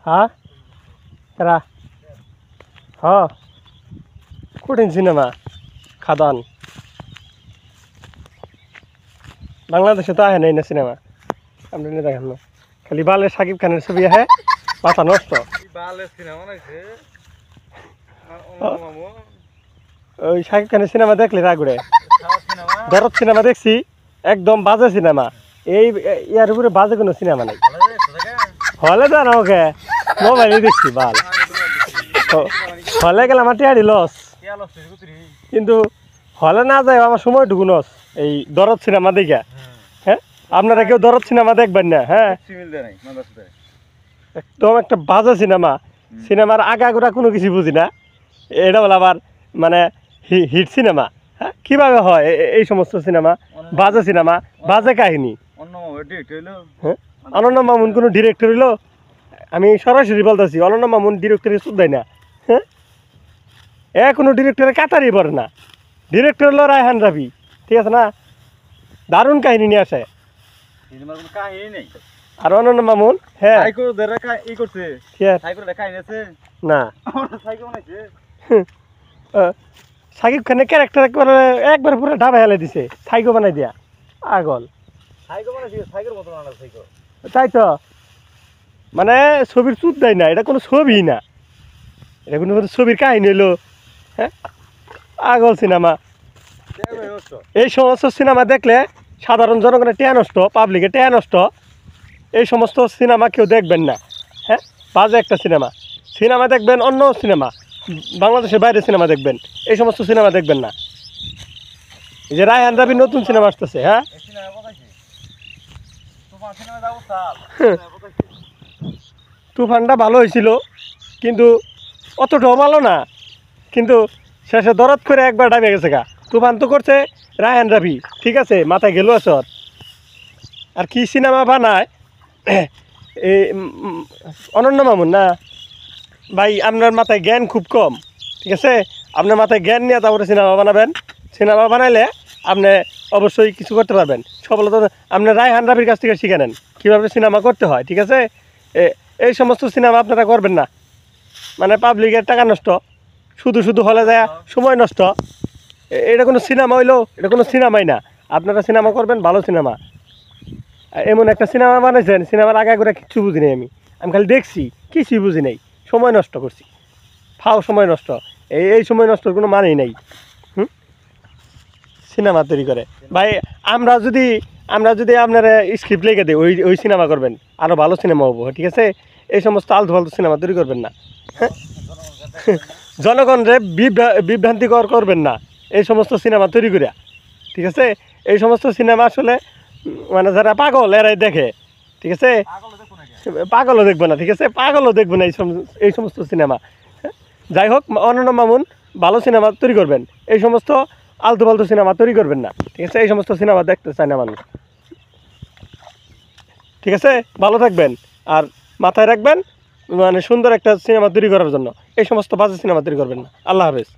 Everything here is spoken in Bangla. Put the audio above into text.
হ্যাঁ এরা হ কঠিন সিনেমা খাদান বাংলাদেশে তো আহে নাই না সিনেমা আপনি দেখেন না খালি বালে সাকিব খানের ছবি আহে মাথা নষ্ট ওই সাকিব খানের সিনেমা দেখলে রাগুড়ে দরদ সিনেমা দেখছি একদম বাজে সিনেমা এই ইয়ার উপরে বাজে কোনো সিনেমা নেই হলে জানো ওকে মোবাইলে দেখছি বাল হলে গেলে আমার টিয়ারি লস কিন্তু হলে না যায় আমার সময়টুকু লস এই দরদ সিনেমা দেখা হ্যাঁ আপনারা কেউ দরদ সিনেমা দেখবেন না হ্যাঁ একদম একটা বাজে সিনেমা সিনেমার আগাগোড়া কোনো কিছু বুঝি না এটা বলে আবার মানে হিট সিনেমা হ্যাঁ কীভাবে হয় এই সমস্ত সিনেমা বাজে সিনেমা বাজে কাহিনী হ্যাঁ অনন্য মামুন কোনো ডিরেক্টর হইলো আমি সরাসরি বলতেছি অনন্য মামুন ডিরেক্টরের সুদ দেয় না হ্যাঁ কোনো ডিরেক্টরের কাতারই পড়ে না ডিরেক্টর হলো রায়হান রাফি ঠিক আছে না দারুণ কাহিনী নিয়ে আসে আর অনন্য মামুন হ্যাঁ না সাকিব খানের ক্যারেক্টার একবার পুরো ঢাবা হেলে দিছে সাইকো বানাই দিয়া আগল তাই তো মানে ছবির চুত দেয় না এটা কোনো ছবি না এটা কোনো ছবির কাহিনী হলো হ্যাঁ আগল সিনেমা এই সমস্ত সিনেমা দেখলে সাধারণ জনগণের টেয়া নষ্ট পাবলিকের টেয়া নষ্ট এই সমস্ত সিনেমা কেউ দেখবেন না হ্যাঁ বাজে একটা সিনেমা সিনেমা দেখবেন অন্য সিনেমা বাংলাদেশের বাইরে সিনেমা দেখবেন এই সমস্ত সিনেমা দেখবেন না এই যে রায়হান রাফির নতুন সিনেমা আসতেছে হ্যাঁ তুফানটা ভালো হয়েছিল কিন্তু অতটাও ভালো না কিন্তু শেষে দরদ করে একবার ডাবে গেছে গা তুফান তো করছে রায়হান রাফি ঠিক আছে মাথায় গেল আসর আর কি সিনেমা বানায় এই অনন্য মামুন না ভাই আপনার মাথায় জ্ঞান খুব কম ঠিক আছে আপনার মাথায় জ্ঞান নিয়ে তারপরে সিনেমা বানাবেন সিনেমা বানাইলে আপনি অবশ্যই কিছু করতে পারবেন সফলতা আপনি রায়হান রাফির কাছ থেকে শিখে নেন কীভাবে সিনেমা করতে হয় ঠিক আছে এই সমস্ত সিনেমা আপনারা করবেন না মানে পাবলিকের টাকা নষ্ট শুধু শুধু হলে যায় সময় নষ্ট এটা কোনো সিনেমা হইলো এটা কোনো সিনেমাই না আপনারা সিনেমা করবেন ভালো সিনেমা এমন একটা সিনেমা বানাইছেন সিনেমার আগে করে কিচ্ছু বুঝি নাই আমি খালি দেখছি কিছুই বুঝি নাই সময় নষ্ট করছি ফাও সময় নষ্ট এই সময় নষ্টর কোনো মানেই নাই সিনেমা তৈরি করে ভাই আমরা যদি আপনারা স্ক্রিপ্ট লিখে দিই ওই সিনেমা করবেন আরও ভালো সিনেমা হবো ঠিক আছে এই সমস্ত আলতু ফালতু সিনেমা তৈরি করবেন না হ্যাঁ জনগণরে বিভ্রান্তিকর করবেন না এই সমস্ত সিনেমা তৈরি করিয়া ঠিক আছে এই সমস্ত সিনেমা আসলে মানে যারা পাগল এরাই দেখে ঠিক আছে পাগলও দেখবে না ঠিক আছে পাগলও দেখবে না এই সমস্ত সিনেমা যাই হোক অনন্য মামুন ভালো সিনেমা তৈরি করবেন এই সমস্ত আলতু ফালতু সিনেমা তৈরি করবেন না ঠিক আছে এই সমস্ত সিনেমা দেখতে চায় না মানুষ ঠিক আছে ভালো থাকবেন আর মাথায় রাখবেন মানে সুন্দর একটা সিনেমা তৈরি করার জন্য এই সমস্ত বাজে সিনেমা তৈরি করবেন না আল্লাহ হাফেজ